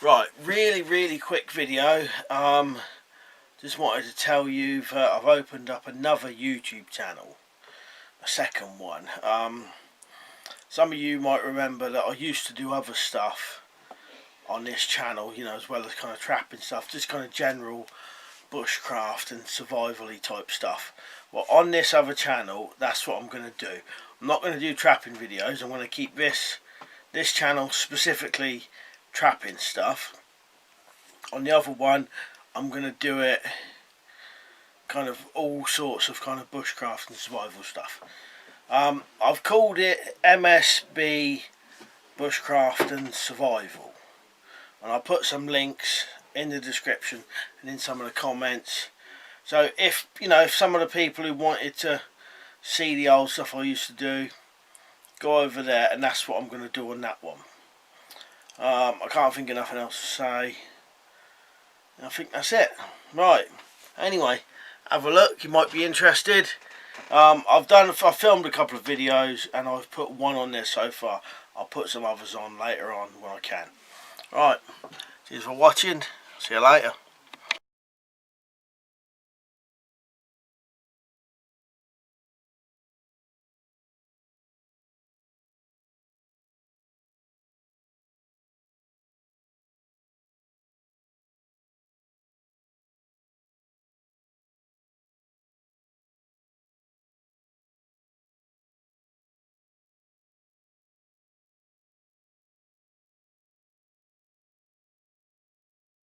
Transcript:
Right, really quick video. Just wanted to tell you that I've opened up another YouTube channel, a second one. Some of you might remember that I used to do other stuff on this channel, you know, as well as kind of trapping stuff, just kind of general bushcraft and survival-y type stuff. Well, on this other channel, that's what I'm going to do. I'm not going to do trapping videos. I'm going to keep this channel specifically trapping stuff. On the other one, I'm going to do it kind of all sorts of kind of bushcraft and survival stuff. I've called it MSB Bushcraft and Survival, and I'll put some links in the description and in some of the comments. So if some of the people who wanted to see the old stuff I used to do, go over there, and that's what I'm going to do on that one. I can't think of nothing else to say. I think that's it. Right. Anyway, have a look. You might be interested. I've filmed a couple of videos and I've put one on there so far. I'll put some others on later on when I can. Right. Cheers for watching. See you later.